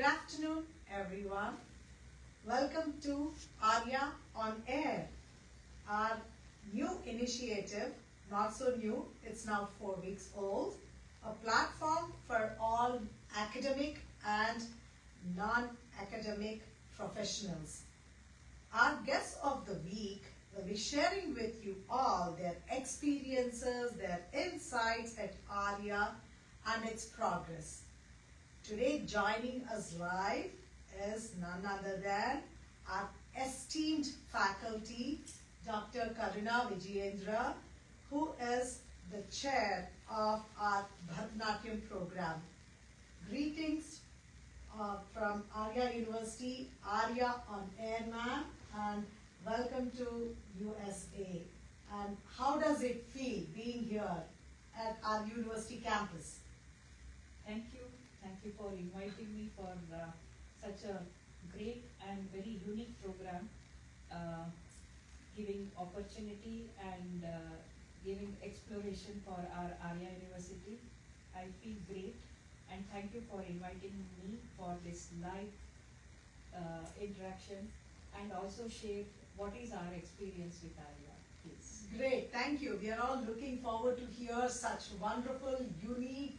Good afternoon, everyone. Welcome to Aria on Air, our new initiative, not so new, it's now 4 weeks old, a platform for all academic and non-academic professionals. Our guests of the week will be sharing with you all their experiences, their insights at Aria and its progress. Today joining us live is none other than our esteemed faculty, Dr. Karuna Vijayendra, who is the chair of our Bharatanatyam program. Greetings from Aria University, Aria on Air, ma'am, and welcome to USA. And how does it feel being here at our university campus? Thank you. Thank you for inviting me for such a great and very unique program, giving opportunity and giving exploration for our Aria University. I feel great and thank you for inviting me for this live interaction and also share what is our experience with Aria. Please. Great, thank you. We are all looking forward to hear such wonderful, unique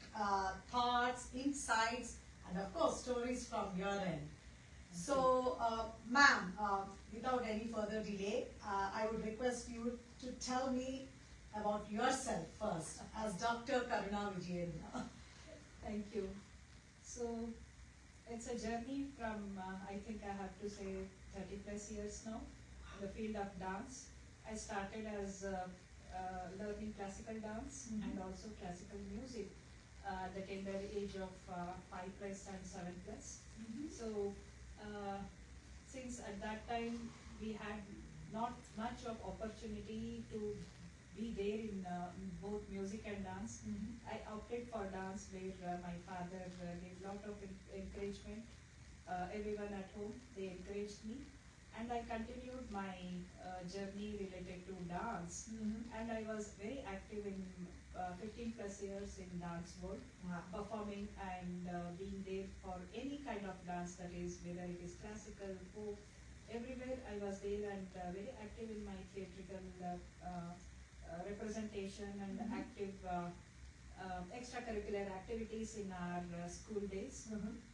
thoughts, insights, and of course, stories from your end. So, ma'am, without any further delay, I would request you to tell me about yourself first as Dr. Karuna Vijayendra. Thank you. So, it's a journey from, I think I have to say, 30 plus years now in the field of dance. I started as learning classical dance and also classical music at the tender age of 5 plus and 7 plus. So since at that time we had not much of opportunity to be there in both music and dance, I opted for dance where my father gave a lot of encouragement. Everyone at home, they encouraged me. And I continued my journey related to dance, and I was very active in 15 plus years in dance world, performing and being there for any kind of dance, that is whether it is classical, folk, everywhere I was there and very active in my theatrical representation and active extracurricular activities in our school days.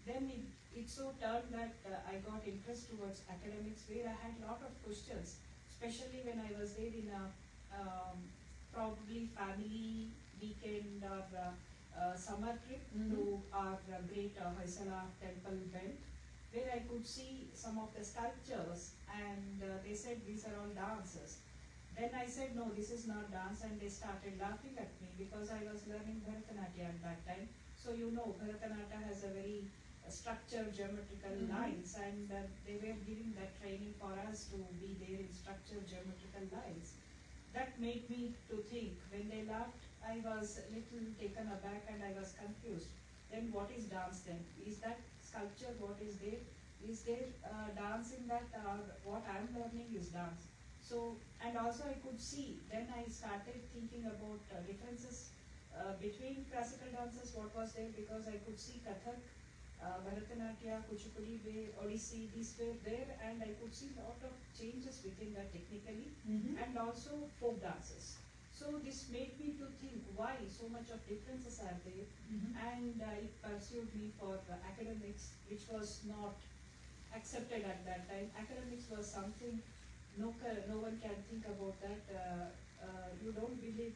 Then it so turned that I got interest towards academics, where I had a lot of questions, especially when I was there in a probably family weekend or summer trip to our great Hoysala temple belt, where I could see some of the sculptures, and they said these are all dances. Then I said, no, this is not dance, and they started laughing at me because I was learning Bharatanatyam at that time. So you know, Bharatanatyam has a very structured geometrical lines, and they were giving that training for us to be there in structured geometrical lines. That made me to think. When they laughed, I was a little taken aback and I was confused. Then what is dance then? Is that sculpture what is there? Is there dance in that, or what I am learning is dance? So, and also I could see, then I started thinking about differences between classical dances, what was there, because I could see Kathak, Bharatanatyam, Kuchipudi, Odissi, these were there, and I could see a lot of changes within that technically, and also folk dances. So this made me to think why so much of differences are there, and it pursued me for academics, which was not accepted at that time. Academics was something no one can think about that. You don't believe,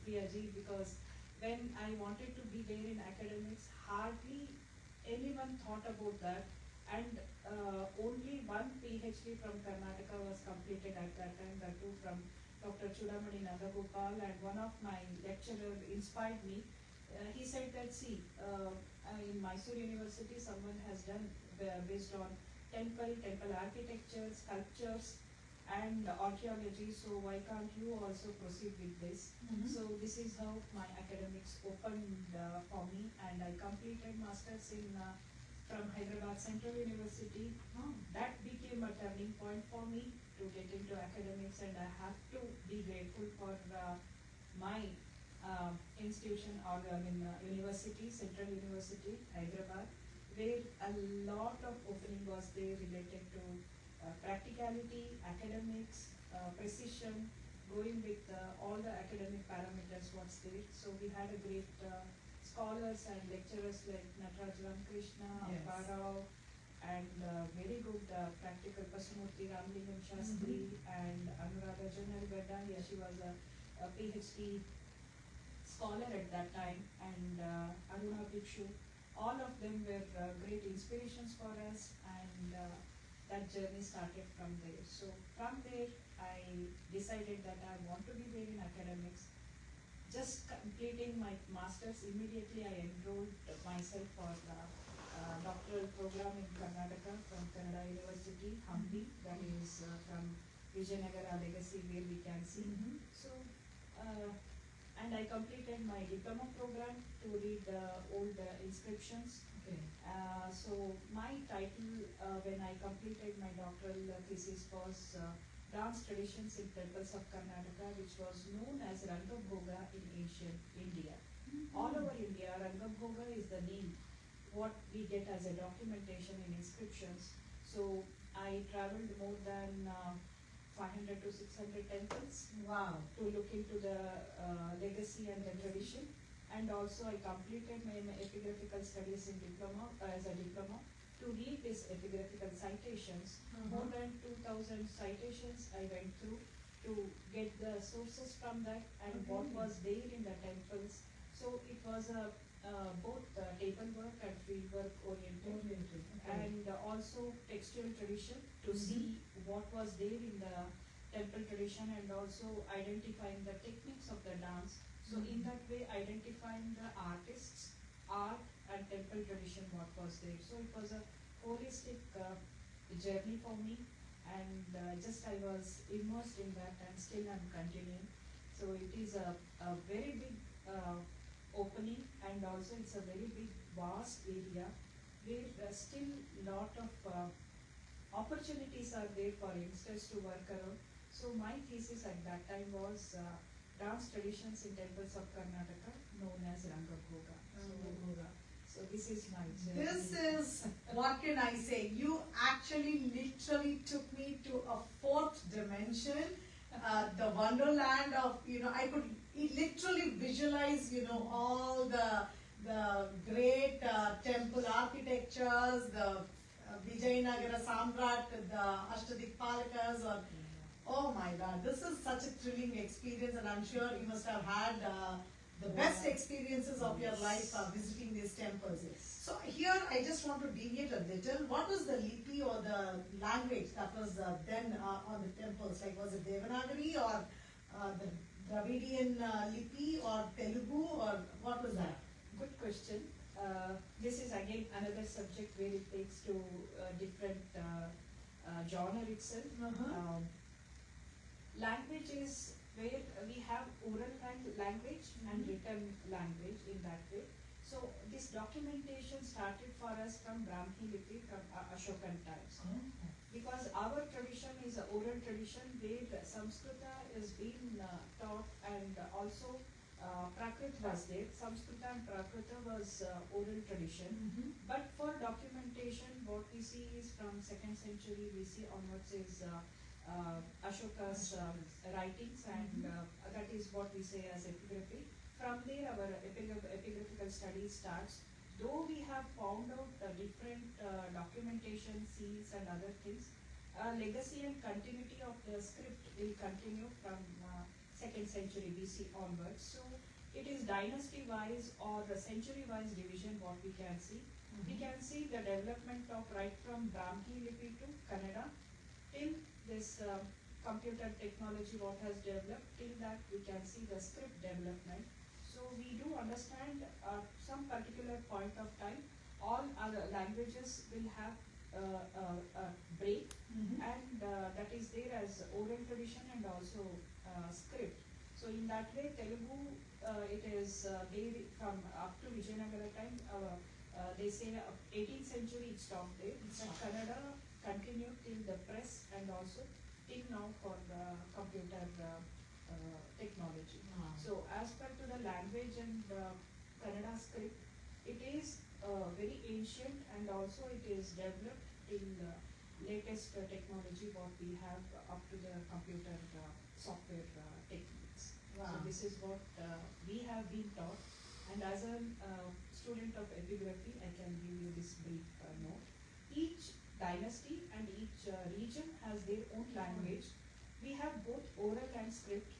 Priya ji, because when I wanted to be there in academics, hardly anyone thought about that, and only one PhD from Karnataka was completed at that time, that too from Dr. Chudamani Nandagopal, and one of my lecturer inspired me. He said that, see, in Mysore University someone has done based on temple architecture, sculptures, and archaeology, so why can't you also proceed with this? So this is how my academics opened for me, and I completed masters in from Hyderabad Central University. That became a turning point for me to get into academics, and I have to be grateful for my institution, or university, Central University, Hyderabad, where a lot of opening was there related to practicality, academics, precision, going with all the academic parameters what's there. So we had a great scholars and lecturers like Natyam, Krishna, Yes. Bharata, and very good practical Pasumurthy Ramlingam Shastri and Anuradha Janargada. Yeah, she was a PhD scholar at that time, and Aruna Bhikshu. All of them were great inspirations for us, and that journey started from there. So from there, I decided that I want to be there in academics. Just completing my master's, immediately I enrolled myself for doctoral program in Karnataka from Aria University, Hampi, that is from Vijayendra legacy where we can see. So, and I completed my diploma program to read old inscriptions. Okay. So my title when I completed my doctoral thesis was dance traditions in temples of Karnataka, which was known as Rangabhoga in ancient India. All over India, Rangabhoga is the name what we get as a documentation in inscriptions. So I traveled more than 500 to 600 temples. Wow. To look into the legacy and the tradition. And also I completed my epigraphical studies in diploma, as a diploma, to read these epigraphical citations. More than 2000 citations I went through to get the sources from that and what was there in the temples. So it was a both table work and field work oriented. And also textual tradition to see what was there in the temple tradition, and also identifying the techniques of the dance. So in that way, identifying the artists, art and temple tradition what was there. So it was a holistic journey for me, and just I was immersed in that, and still I'm continuing. So it is a very big opening, and also it's a very big vast area where still lot of opportunities are there for youngsters to work around. So my thesis at that time was dance traditions in temples of Karnataka known as Rangabhoga. So this is my journey. This is, what can I say? You actually literally took me to a fourth dimension, the wonderland of, I could literally visualize, all the great temple architectures, the Vijayendra Samrat, the Ashtadikpalakas, or oh my God, this is such a thrilling experience, and I'm sure you must have had the best experiences of your life visiting these temples. So here I just want to deviate a little. What was the lipi or the language that was then on the temples? Like, was it Devanagari or the Dravidian lipi or Telugu, or what was that? Good question. This is again another subject where it takes to different genre itself. Language is where we have oral language and written language in that way. So this documentation started for us from Brahmi Lipi, from Ashokan times. Because our tradition is an oral tradition where Sanskrita is being taught, and also Prakrit was there. Sanskrita and Prakrita was oral tradition. But for documentation, what we see is from 2nd century BC onwards is Ashoka's writings, and that is what we say as epigraphy. From there, our epigraphical study starts. Though we have found out different documentation, seals and other things, legacy and continuity of the script will continue from 2nd century BC onwards. So it is dynasty-wise or century-wise division what we can see. We can see the development of right from Brahmi Lipi to Kannada till this computer technology what has developed. Till that we can see the script development. So we do understand some particular point of time all other languages will have a break, and that is there as oral tradition and also script. So in that way Telugu it is there from up to Vijayendra time. They say 18th century it stopped there. Kannada continued till the press and also till now for the computer technology. So as per to the language and Kannada script, it is very ancient, and also it is developed in the latest technology what we have up to the computer software techniques. Wow. So this is what we have been taught, and as a student of epigraphy, I can give you this brief note. Each dynasty and each region has their own language. We have both oral and script.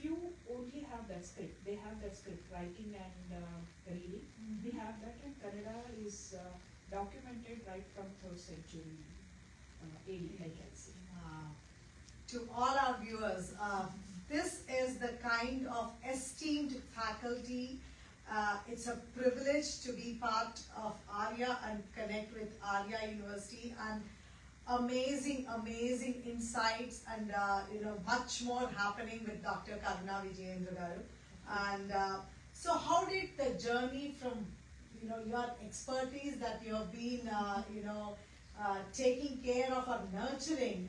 Few only have that script. They have that script, writing and reading. We have that, and Kannada is documented right from 3rd century AD, I can say. To all our viewers, this is the kind of esteemed faculty. It's a privilege to be part of Aria and connect with Aria University, and amazing insights, and much more happening with Dr. Karuna Vijayendra garu. And so how did the journey from your expertise that you have been taking care of or nurturing,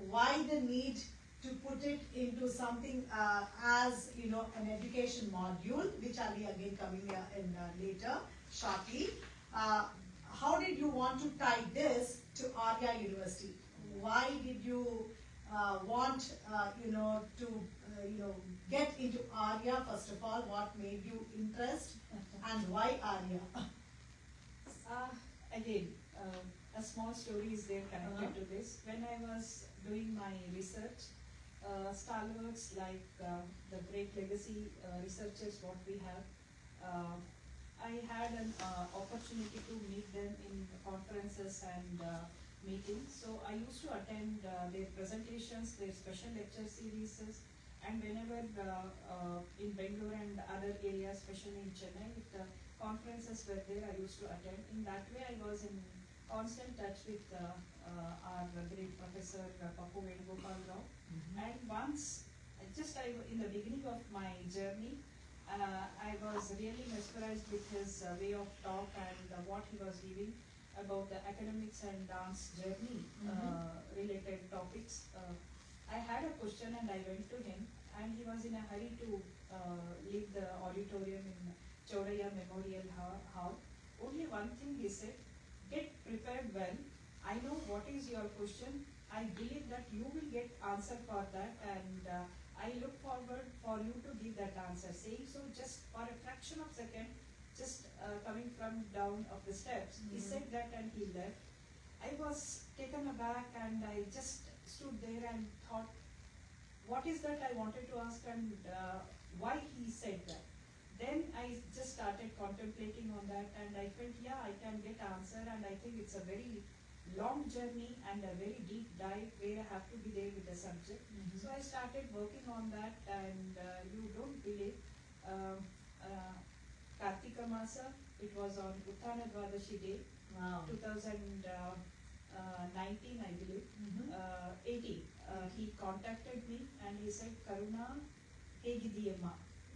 why the need to put it into something as an education module, which I'll be again coming in later shortly. How did you want to tie this to Aria University? Why did you want to get into Aria? First of all, what made you interest, and why Aria? Again, a small story is there connected to this. When I was doing my research, stalwarts like the great legacy researchers what we have, I had an opportunity to meet them in conferences and meetings. So I used to attend their presentations, their special lecture series, and whenever in Bangalore and other areas, especially in Chennai, if the conferences were there, I used to attend. In that way, I was in constant touch with our great professor, Papu Venugopal Rao. And once, in the beginning of my journey, I was really mesmerized with his way of talk and what he was giving about the academics and dance journey related topics. I had a question and I went to him, and he was in a hurry to leave the auditorium in Chaudhaya Memorial Hall. Only one thing he said: get prepared well. I know what is your question. I believe that you will get answer for that, and I look forward for you to give that answer. Saying so, just for a fraction of a second, just coming from down of the steps, he said that and he left. I was taken aback, and I just stood there and thought, what is that I wanted to ask, and why he said that. Then I just started contemplating on that, and I felt, yeah, I can get answer, and I think it's a very long journey and a very deep dive where I have to be there with the subject. So I started working on that, and you don't believe, Kartika Masa, it was on Uttana Dwadashi Day, Wow. 2019, I believe, 18. He contacted me and he said, Karuna, Hegidiyamma.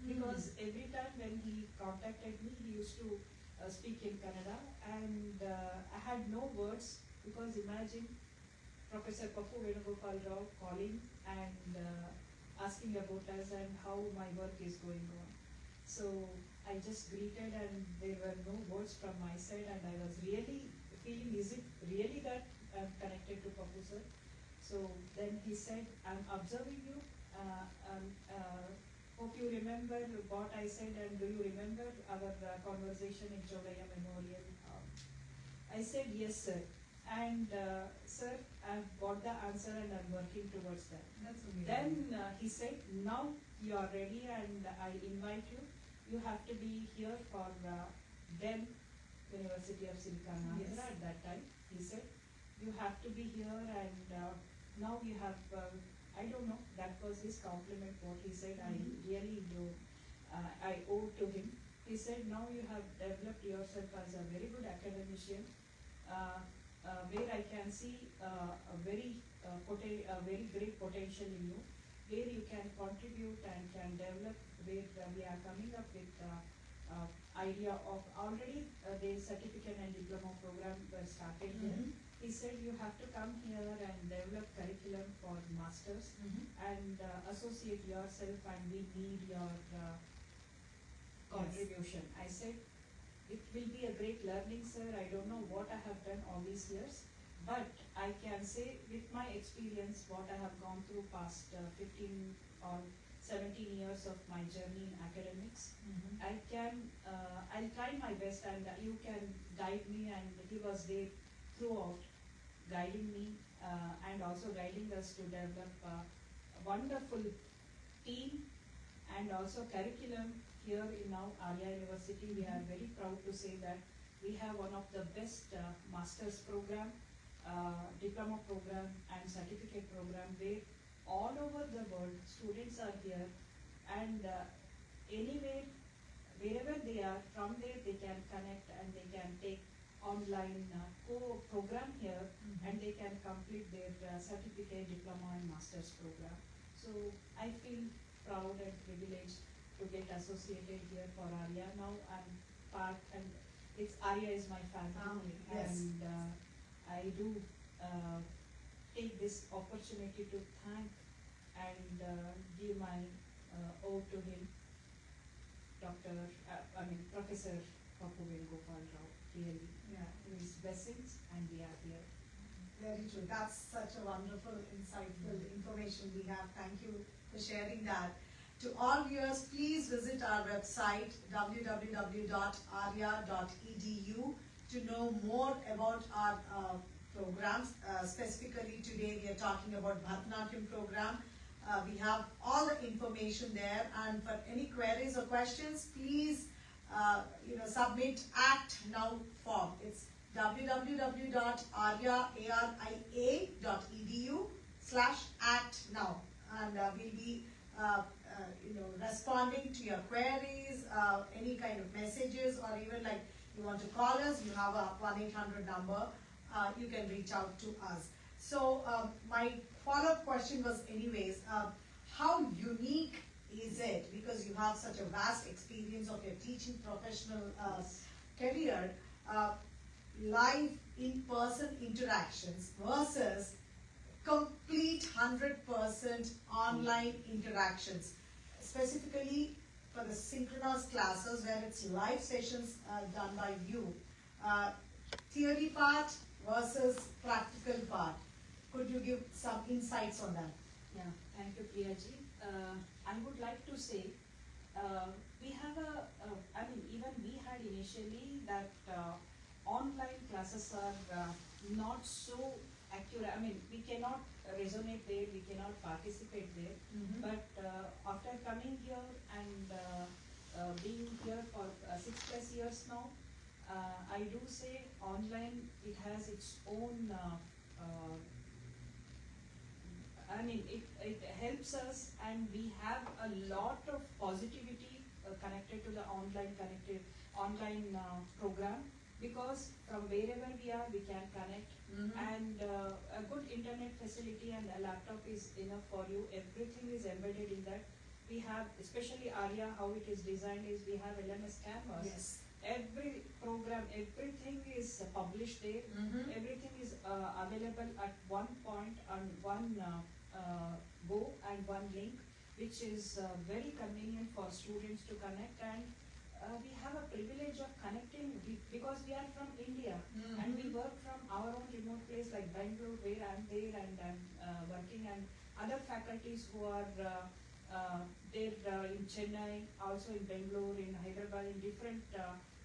Because every time when he contacted me, he used to speak in Kannada, and I had no words, because imagine Professor Papu Venugopal Rao calling and asking about us and how my work is going on. So I just greeted, and there were no words from my side, and I was really feeling, is it really that I'm connected to Papu sir? So then he said, I'm observing you. Hope you remember what I said, and do you remember our conversation in Chaudhaya Memorial? I said, yes, sir. And sir, I've got the answer and I'm working towards that. That's amazing. Then he said, now you are ready and I invite you. You have to be here for Dept, University of Silicon Valley. Yes. At that time, he said, you have to be here, and now you have, I don't know, that was his compliment, what he said. I really do, I owe to him. He said, now you have developed yourself as a very good academician, where I can see a very great potential in you, where you can contribute and can develop, where we are coming up with idea of already the certificate and diploma program were started here. He said, you have to come here and develop curriculum for masters and associate yourself, and we need your contribution. I said, it will be a great learning, sir. I don't know what I have done all these years, but I can say with my experience, what I have gone through past 15 or 17 years of my journey in academics, I'll try my best, and you can guide me, and he was there throughout, guiding me and also guiding us to develop a wonderful team and also curriculum here in our Aria University. We are very proud to say that we have one of the best master's program, diploma program and certificate program, where all over the world students are here, and anywhere, wherever they are, from there they can connect and they can take online program here, and they can complete their certificate, diploma and master's program. So I feel proud and privileged to get associated here for Aria. Now I'm part, and it's Aria is my family, yes. and I do take this opportunity to thank and give my ode to him, Professor Papuvel Gopal Rao, really. Yeah. His blessings, and we are here. Very true. That's such a wonderful, insightful information we have. Thank you for sharing that. To all viewers, please visit our website www.aria.edu to know more about our programs. Specifically today we are talking about Bharatanatyam program. We have all the information there, and for any queries or questions, please submit Act Now form. It's www.aria.edu/actnow, and we'll be responding to your queries, any kind of messages, or even like you want to call us, you have a 1-800 number, you can reach out to us. So my follow-up question was anyways, how unique is it, because you have such a vast experience of your teaching professional career, live in-person interactions versus complete 100% online interactions, specifically for the synchronous classes where it's live sessions done by you, theory part versus practical part. Could you give some insights on that? Yeah, thank you, Priya ji. I would like to say, we have even we had initially that online classes are not so accurate. We cannot resonate there, we cannot participate there. But after coming here and being here for 6+ years now, I do say online, it has its own it helps us, and we have a lot of positivity connected to the online program, because from wherever we are, we can connect, and a good internet facility and a laptop is enough for you. Everything is embedded in that. We have, especially Aria, how it is designed is we have LMS canvas. Yes. Every program, everything is published there. Everything is available at one point on one go and one link, which is very convenient for students to connect. And we have a privilege of connecting because we are from India, and we work from our own remote place like Bangalore, where I'm there and I'm working, and other faculties who are there in Chennai, also in Bangalore, in Hyderabad, in different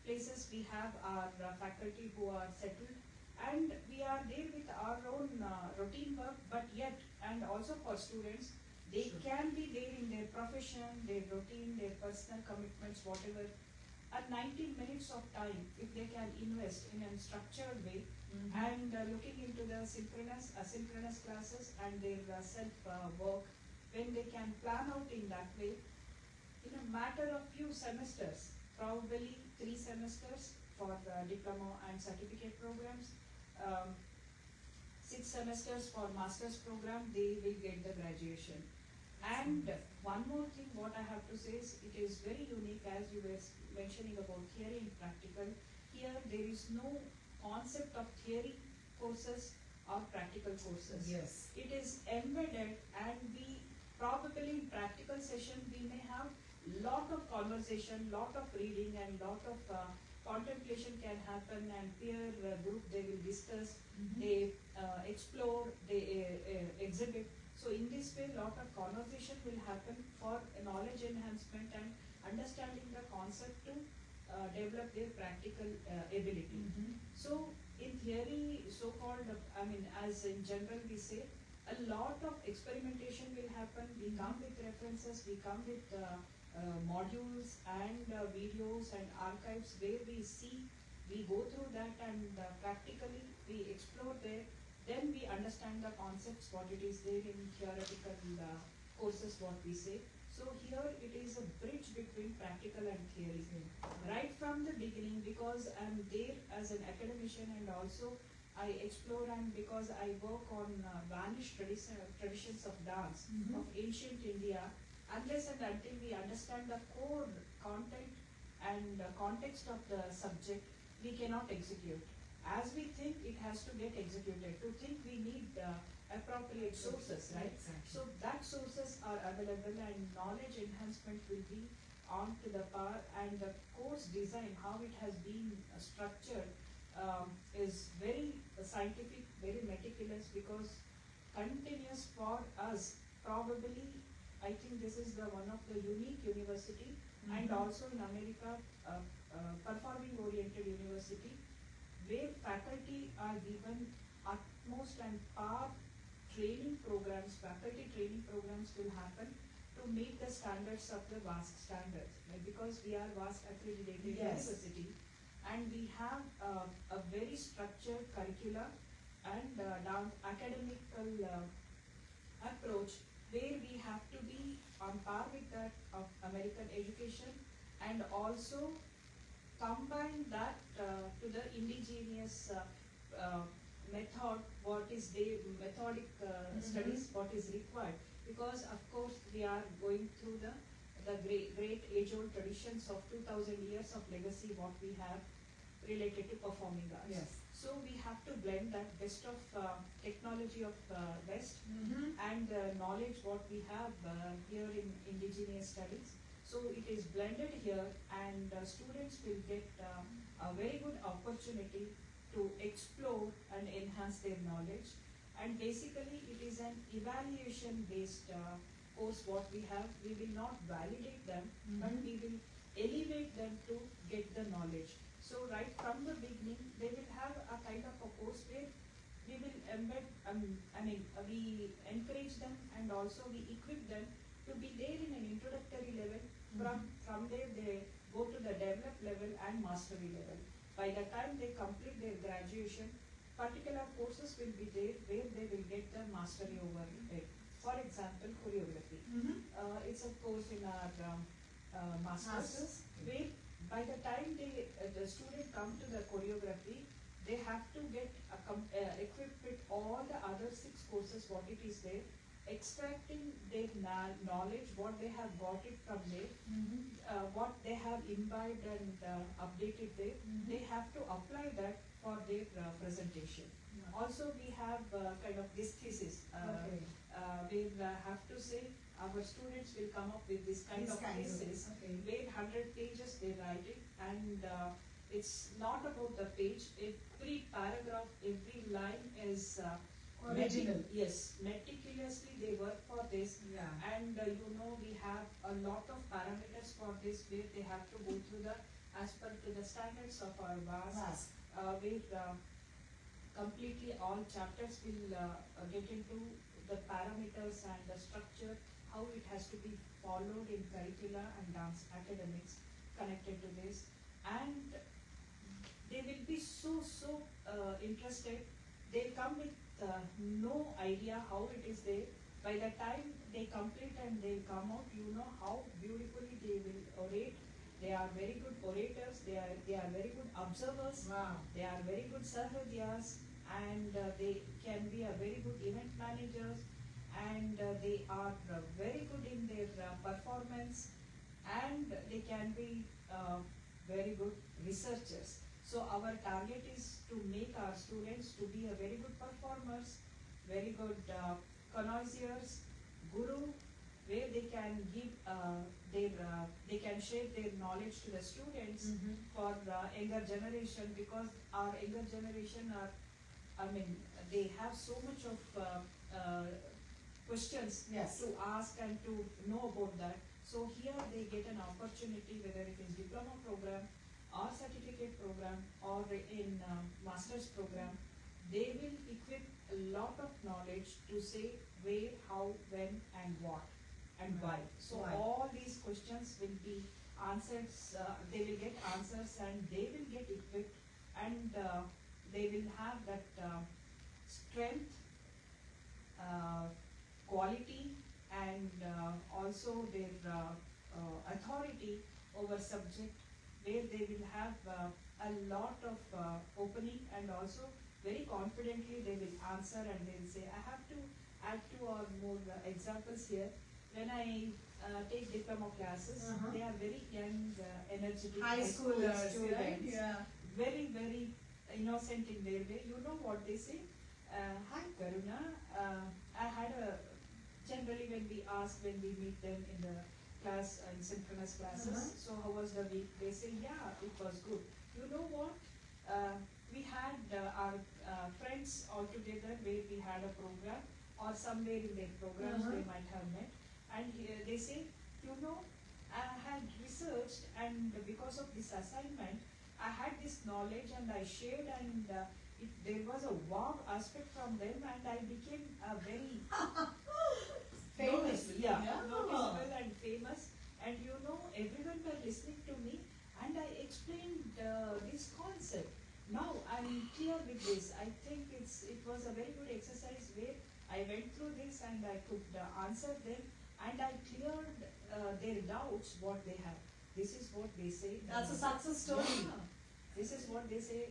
places. We have our faculty who are settled, and we are there with our own routine work, but yet, and also for students, they can be there in their profession, their routine, their personal commitments, whatever. At 90 minutes of time, if they can invest in a structured way, and looking into the synchronous, asynchronous classes and their self work, when they can plan out in that way, in a matter of few semesters, probably 3 semesters for diploma and certificate programs, 6 semesters for master's program, they will get the graduation. And one more thing what I have to say is, it is very unique, as you were mentioning about theory and practical. Here there is no concept of theory courses or practical courses. Yes. It is embedded, and we probably in practical session we may have lot of conversation, lot of reading, and lot of contemplation can happen, and peer group, they will discuss, they explore, they exhibit. So in this way, lot of conversation will happen for knowledge enhancement and understanding the concept to develop their practical ability. So in theory, so-called, as in general we say, a lot of experimentation will happen. We come with references, we come with modules and videos and archives where we see, we go through that, and practically we explore there. Then we understand the concepts, what it is there in theoretical courses, what we say. So here it is a bridge between practical and theory. Right from the beginning, because I'm there as an academician, and also I explore, and because I work on vanished traditions of dance of ancient India, unless and until we understand the core content and context of the subject, we cannot execute. As we think, it has to get executed. To think, we need appropriate sources, right? Exactly. So that sources are available, and knowledge enhancement will be on to the par, and the course design, how it has been structured, is very scientific, very meticulous, because continuous for us, probably, I think this is the one of the unique university, and also in America, performing oriented university, where faculty are given utmost and par training programs, faculty training programs will happen to meet the standards of the WASC standards, right? Because we are WASC accredited university, and we have a very structured curricula and academical approach, where we have to be on par with that of American education, and also combine that to the indigenous method, what is the methodic studies, what is required. Because of course we are going through the great age-old traditions of 2000 years of legacy, what we have related to performing arts. Yes. So we have to blend that best of technology of West and knowledge what we have here in indigenous studies. So it is blended here, and students will get a very good opportunity to explore and enhance their knowledge. And basically it is an evaluation based course what we have. We will not validate them, but we will elevate them to get the knowledge. So right from the beginning, they will have a kind of a course where we will embed, we encourage them, and also we equip them to be there in an introductory level. From there they go to the developed level and mastery level. By the time they complete their graduation, particular courses will be there where they will get the mastery over it. For example, choreography. It's a course in our masters, where by the time the student come to the choreography, they have to get equipped with all the other 6 courses what it is there, extracting their knowledge, what they have got it from there, what they have imbibed and updated there, they have to apply that for their presentation. Also we have kind of this thesis, we have to say our students will come up with this kind of thesis, where 100 pages they write it, and it's not about the page, every paragraph, every line is original. Yes, meticulously they work for this, and we have a lot of parameters for this, where they have to go through the, as per to the standards of our WASC, where completely all chapters will get into the parameters and the structure, how it has to be followed in curricula and dance academics connected to this, and they will be so interested. They come with no idea how it is there. By the time they complete and they come out, how beautifully they will orate. They are very good orators, they are very good observers, they are very good sarvadyas, and they can be a very good event managers, and they are very good in their performance, and they can be very good researchers. So our target is to make our students to be a very good performers, very good connoisseurs, guru, where they can give they can share their knowledge to the students for the younger generation, because our younger generation are, I mean, they have so much of questions Yes. to ask and to know about that. So here they get an opportunity, whether it is diploma program or certificate program or in master's program, they will equip a lot of knowledge to say where, how, when, and what, and why. So Why. all these questions will be answered. They will get answers, and they will get equipped, and they will have that strength, quality, and also their authority over subject, where they will have a lot of opening, and also very confidently they will answer, and they will say, I have to add two or more examples here. When I take diploma classes, they are very young, energetic High schoolers, students, right? Yeah. very, very innocent in their way. You know what they say? Hi Karuna, I had a, generally when we meet them in the class, in synchronous classes, so how was the week? They say, yeah, it was good. You know what? We had our friends all together, where we had a program, or somewhere in their programs they might have met, and they say, you know, I had researched, and because of this assignment, I had this knowledge and I shared, and there was a wow aspect from them, and I became a very Famous. noticeable and famous. And you know, everyone were listening to me, and I explained this concept. Now I'm clear with this. I think it was a very good exercise, where I went through this and I could answer them, and I cleared their doubts what they have. This is what they say. That's a success story. Yeah. This is what they say.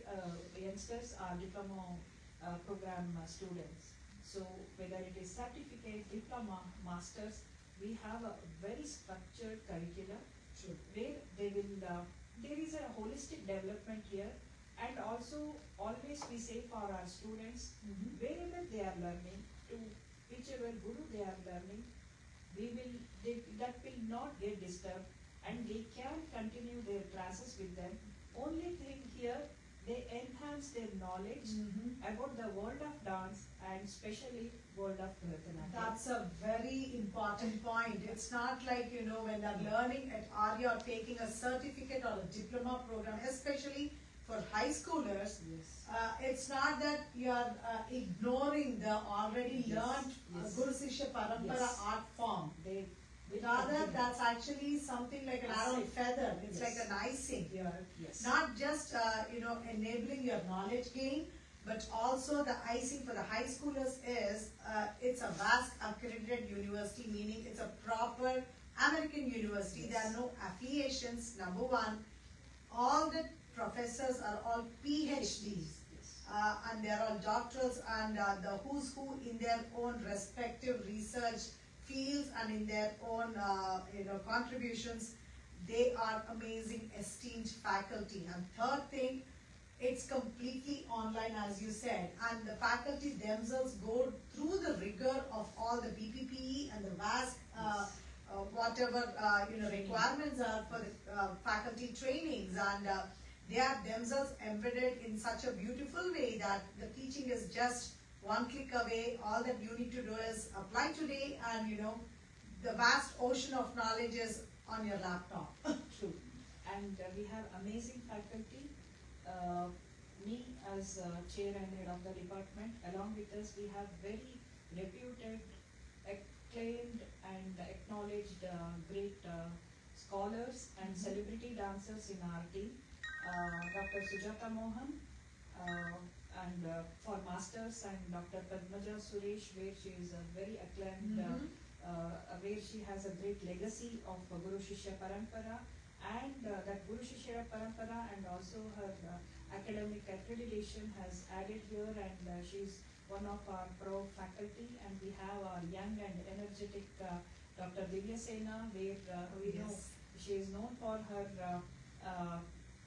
Youngsters are diploma program students. So whether it is certificate, diploma, masters, we have a very structured curriculum, where they will. There is a holistic development here, and also always we say for our students, wherever they are learning, to whichever guru they are learning, that will not get disturbed, and they can continue their classes with them. Only thing here, they enhance their knowledge about the world of dance, and especially world of Bharatanatyam. That's a very important point. It's not like, you know, when they're learning at Aria or taking a certificate or a diploma program, especially for high schoolers, it's not that you are ignoring the already learned Guru Sishya Parampara art form. Rather, that's actually something like an arrow feather. It's like an icing here. Not just, you know, enabling your knowledge gain, but also the icing for the high schoolers is, it's a vast accredited university, meaning it's a proper American university. There are no affiliations, number one. All the professors are all PhDs. And they are all doctorals, and the who's who in their own respective research fields and in their own you know, contributions. They are amazing, esteemed faculty. And third thing, it's completely online, as you said, and the faculty themselves go through the rigor of all the BPPE and the vast whatever you know, requirements are for the faculty trainings, and they are themselves embedded in such a beautiful way that the teaching is just one click away. All that you need to do is apply today, and you know, the vast ocean of knowledge is on your laptop. True. And we have amazing faculty. Me as chair and head of the department, along with us we have very reputed, acclaimed and acknowledged great scholars and celebrity dancers in our team. Dr. Sujata Mohan, and for masters, and Dr. Padmaja Suresh, where she is a very acclaimed, where she has a great legacy of Guru Shishya Parampara, and that Guru Shishya Parampara and also her academic accreditation has added here, and she is one of our pro faculty. And we have our young and energetic Dr. Divya Sena, where we know she is known for her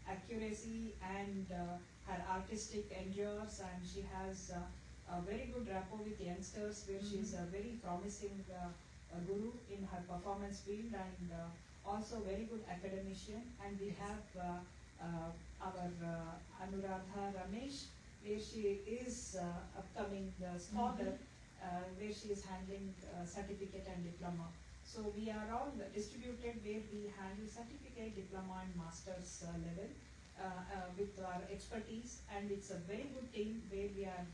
accuracy and her artistic endures, and she has a very good rapport with youngsters, where she is a very promising a guru in her performance field and also very good academician. And we have our Anuradha Ramesh, where she is upcoming scholar, where she is handling certificate and diploma. So we are all distributed where we handle certificate, diploma and master's level with our expertise, and it's a very good team where we are,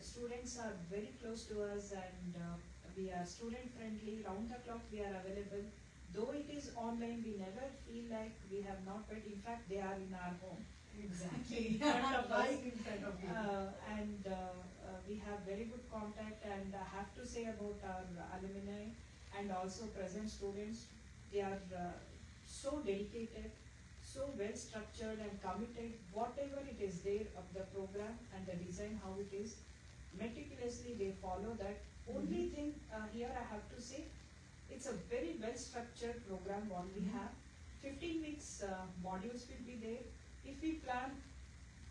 students are very close to us, and we are student friendly, round the clock we are available. Though it is online, we never feel like we have not met. In fact, they are in our home. Exactly. In front of us. Right in front of you. And we have very good contact, and I have to say about our alumni and also present students, they are so dedicated, so well structured and committed. Whatever it is there of the program and the design, how it is, meticulously they follow that. Only thing here I have to say, it's a very well structured program what we have. 15 weeks modules will be there. If we plan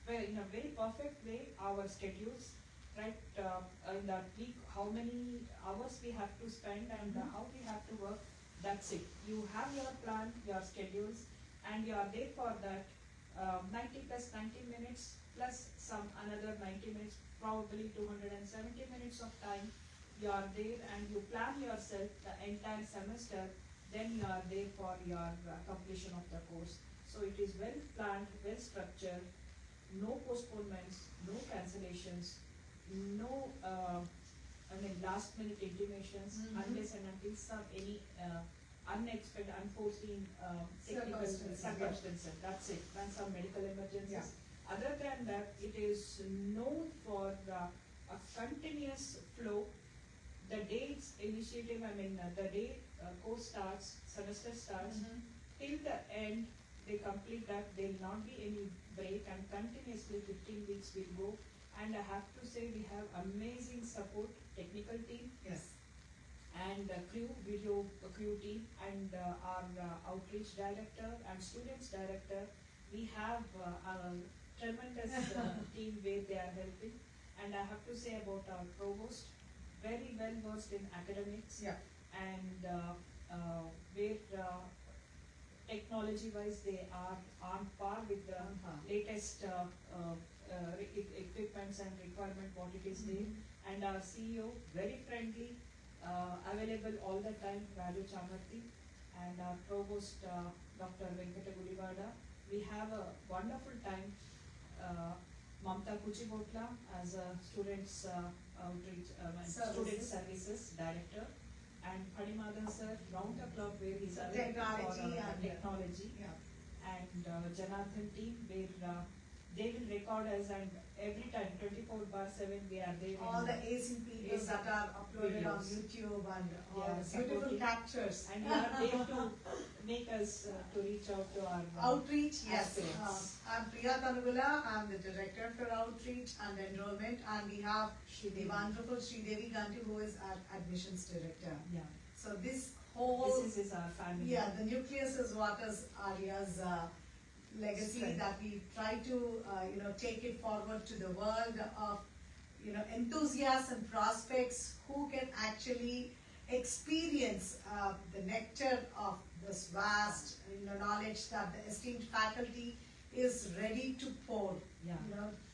in a very perfect way our schedules, right, in that week, how many hours we have to spend and how we have to work, that's it. You have your plan, your schedules, and you are there for that 90 plus 90 minutes plus some another 90 minutes, probably 270 minutes of time. You are there and you plan yourself the entire semester, then you are there for your completion of the course. So it is well planned, well structured, no postponements, no cancellations, no last minute intimations unless and until some any unexpected, unforeseen technical circumstances. That's it. And some medical emergencies. Yeah. Other than that, it is known for a continuous flow. The day it's initiative, the day course starts, semester starts, till the end, they complete that. There will not be any break, and continuously 15 weeks will go. And I have to say, we have amazing support, technical team. Yes. And video crew team, and our outreach director and students director. We have a tremendous team where they are helping. And I have to say about our provost, very well versed in academics. Yeah. And where technology wise they are on par with the latest equipments and requirement what it is there. And our CEO, very friendly, available all the time, Raju Chamarthi, and our provost, Dr. Venkata Gudivada. We have a wonderful time. Mamta Kuchipudi as a students outreach, student services director, and Padimadan sir, round the clock where he's available for technology, and Janathan team where they will record us, and every time 24/7 we are there. All the acing videos that are uploaded on YouTube and all the beautiful captures. And we are there to make us to reach out to our outreach. Yes, I'm I'm Priya. I'm the director for outreach and enrollment, and we have the wonderful Sridevi Ganti, who is our admissions director. Yeah. So this whole is our family. Yeah, the nucleus is what is Aria's legacy. Strength. That we try to take it forward to the world of enthusiasts and prospects who can actually experience the nectar of this vast knowledge that the esteemed faculty is ready to pour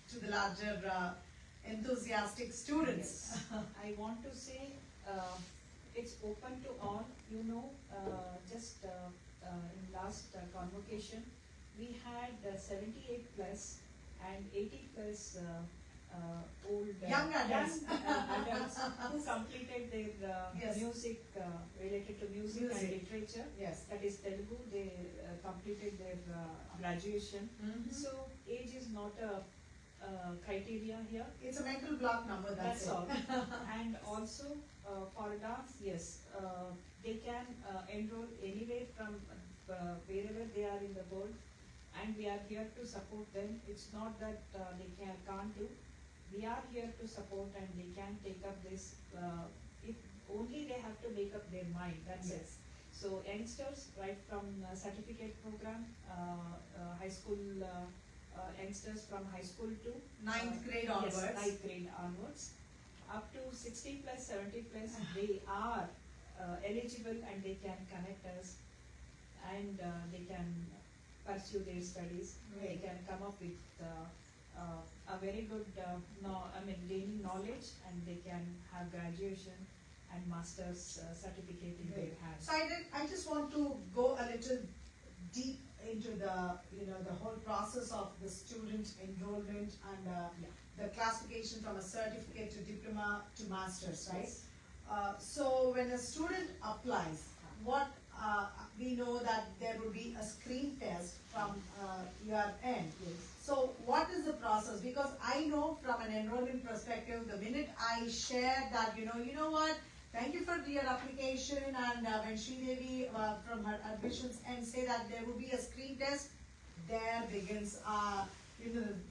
to the larger enthusiastic students. Yes. I want to say it's open to all. Just in last convocation, we had 78 plus and 80 plus old young adults who completed their music related to music and literature. Yes. That is Telugu. They completed their graduation. So age is not a criteria here. It's a mental block number. That's all. And also for dance, yes, they can enroll anywhere from wherever they are in the world, and we are here to support them. It's not that they can't do. We are here to support, and they can take up this. If only they have to make up their mind. That's it. So youngsters, right from certificate program, high school. Youngsters from high school to 9th grade onwards. Yes, 9th grade onwards. up to 60 plus, 70 plus, they are eligible and they can connect us, and they can pursue their studies. They can come up with a very good, gaining knowledge, and they can have graduation and master's certificate in their hands. So I just want to go a little deep into the the whole process of the student enrollment and the classification from a certificate to diploma to master's, right? Yes. So when a student applies, what we know that there will be a screen test from your end. Yes. So what is the process? Because I know from an enrollment perspective, the minute I share that, you know what, thank you for your application, and when Sridevi from her admissions and say that there will be a screen test, there begins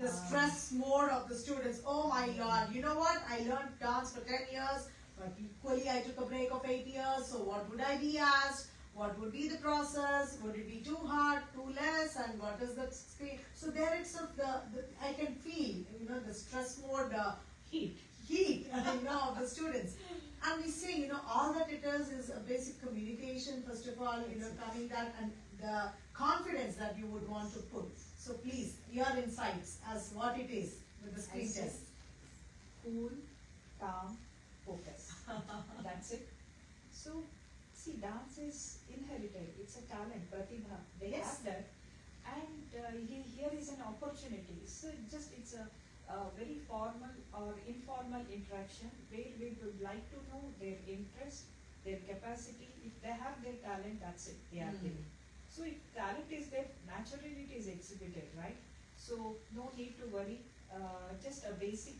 the stress mode of the students. Oh my Lord, you know what, I learned dance for 10 years, but equally I took a break of 8 years, so what would I be asked? What would be the process? Would it be too hard, too less, and what is the screen? So there itself, I can feel, the stress mode, heat, of the students. And we say, all that it is a basic communication, first of all, coming that, and the confidence that you would want to put. So please, your insights as what it is with the screen test. Cool, calm, focus. That's it. So, see, dance is inherited. It's a talent, pratibha. They have that. And here is an opportunity. So it's a very formal or informal interaction where we would like to know their interest, their capacity. If they have their talent, that's it. They are giving. So if talent is there, naturally it is exhibited, right? So no need to worry. Just a basic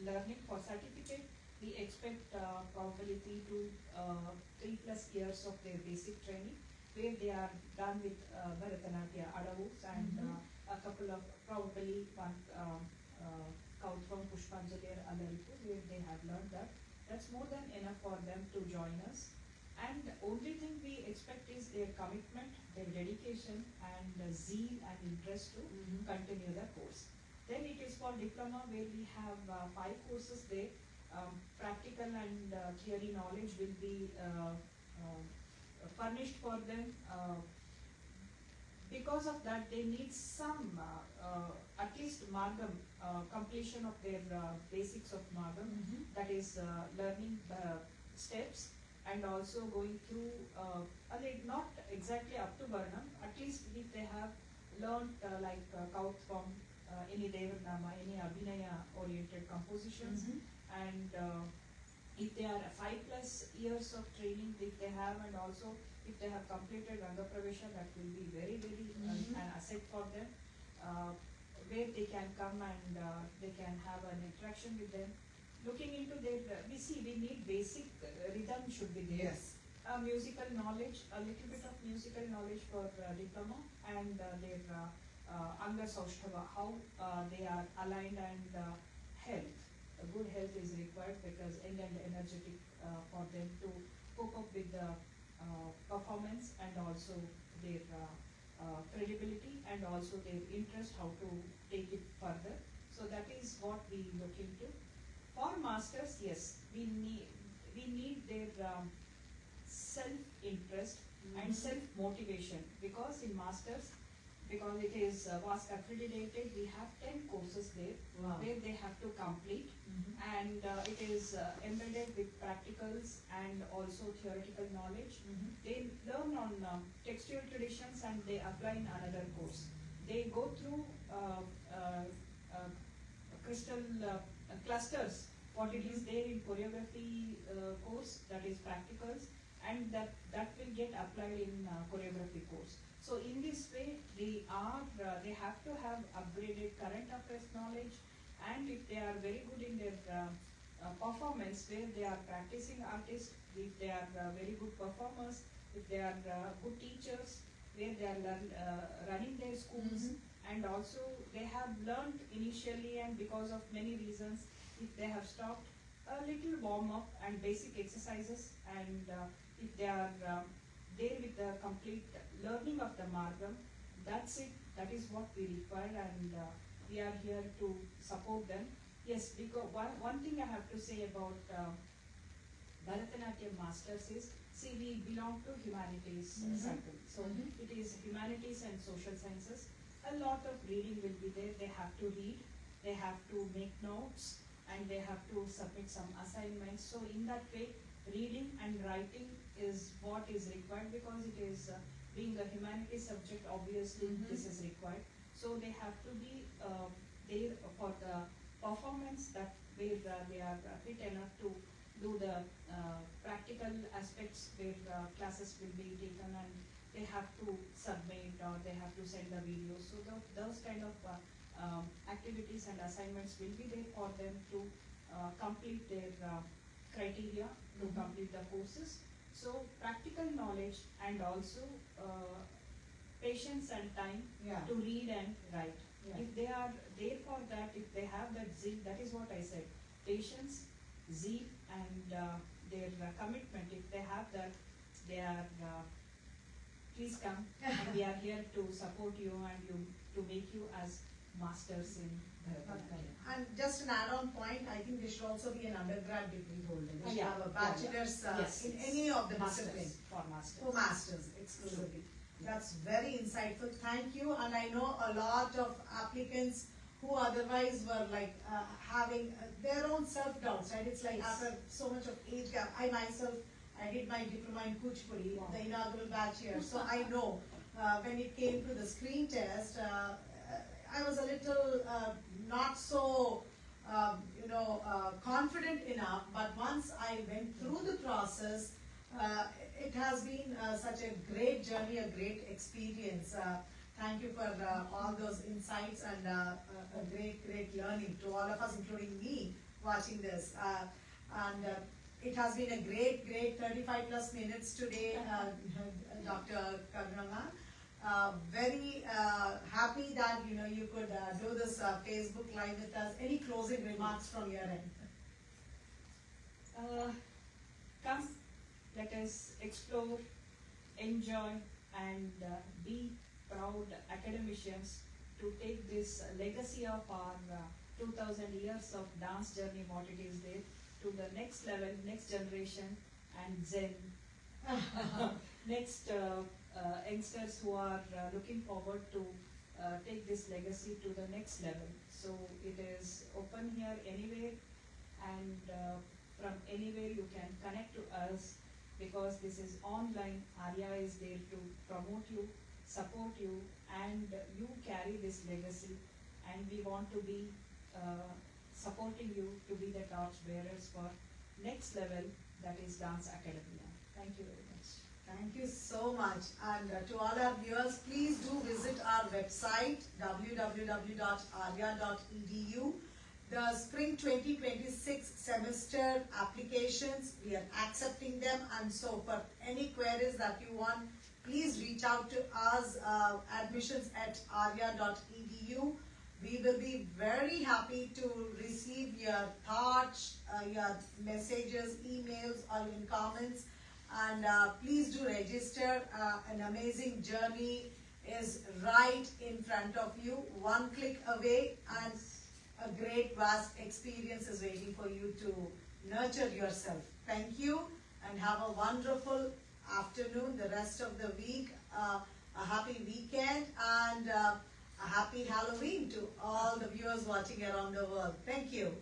learning for certificate. We expect probably 3 plus years of their basic training, where they are done with Bharatanatyam, Adavus, and a couple of probably one Kauthvam, Pushpanjali, or Alaripu, where they have learned that. That's more than enough for them to join us. And the only thing we expect is their commitment, their dedication, and zeal and interest to continue the course. Then it is for diploma, where we have 5 courses there. Practical and theory knowledge will be furnished for them. Because of that, they need some, at least Margam, completion of their basics of Margam, that is learning the steps, and also going through, not exactly up to Varnam, at least if they have learned like Kautvam, any Devanama, any Abhinaya oriented compositions, and if they are 5 plus years of training, if they have, and also if they have completed Ranga Pravesha, that will be very, very an asset for them, where they can come and they can have an interaction with them. Looking into their, we need basic rhythm should be there. Yes. Musical knowledge, a little bit of musical knowledge for diploma, and their Anga Saushtava, how they are aligned, and health. A good health is required, because young and energetic for them to cope up with the performance, and also their credibility, and also their interest, how to take it further. So that is what we look into. For masters, yes, we need their self-interest and self-motivation, because in masters, because it is was accredited, we have 10 courses there, where they have to complete, and it is embedded with practicals and also theoretical knowledge. They learn on textual traditions, and they apply in another course. They go through crystal clusters, what it is there in choreography course, that is practicals, and that will get applied in choreography course. So in this way, they have to have upgraded current affairs knowledge, and if they are very good in their performance, where they are practicing artists, if they are very good performers, if they are good teachers, where they are running their schools, and also they have learned initially, and because of many reasons, if they have stopped, a little warm up and basic exercises, and if they are there with the complete learning of the Margam, that's it. That is what we require, and we are here to support them. Yes, because one thing I have to say about Bharatanatyam masters is, see, we belong to humanities circle. So it is humanities and social sciences. A lot of reading will be there. They have to read, they have to make notes, and they have to submit some assignments. So in that way, reading and writing is what is required, because it is being a humanities subject, obviously this is required. So they have to be there for the performance, that where they are fit enough to do the practical aspects, where classes will be taken and they have to submit or they have to send the videos. So those kind of activities and assignments will be there for them to complete their criteria to complete the courses. So practical knowledge and also patience and time to read and write. If they are there for that, if they have that zeal, that is what I said, patience, zeal, and their commitment, if they have that, they are, please come, and we are here to support you and to make you as masters in Bharatanatyam. And just an add-on point, I think they should also be an undergrad degree holder. They should Yeah, have a bachelor's Yes, in yes. any of the Masters, disciplines. for masters. For masters exclusively. That's very insightful. Thank you. And I know a lot of applicants who otherwise were like having their own self-doubts, right? It's like after so much of age gap, I myself, I did my diploma in Kuchipudi, the inaugural batch here. So I know when it came to the screen test, I was a little not so, confident enough. But once I went through the process, it has been such a great journey, a great experience. Thank you for all those insights and a great learning to all of us, including me, watching this. And it has been a great 35 plus minutes today, Dr. Karuna. Very happy that you could do this Facebook Live with us. Any closing remarks from your end? Come, let us explore, enjoy, and be proud academicians to take this legacy of our 2000 years of dance journey, what it is there, to the next level, next generation, and Zen. Next youngsters who are looking forward to take this legacy to the next level. So it is open here anywhere, and from anywhere you can connect to us, because this is online. Aria is there to promote you, support you, and you carry this legacy, and we want to be supporting you to be the torch bearers for next level, that is Dance Academia. Thank you very much. Thank you so much. And to all our viewers, please do visit our website www.aria.edu. The spring 2026 semester applications, we are accepting them, and so for any queries that you want, please reach out to us, admissions@aria.edu. We will be very happy to receive your thoughts, your messages, emails, or even comments. And please do register. An amazing journey is right in front of you, one click away, and a great vast experience is waiting for you to nurture yourself. Thank you, and have a wonderful afternoon, the rest of the week, a happy weekend, and a happy Halloween to all the viewers watching around the world. Thank you.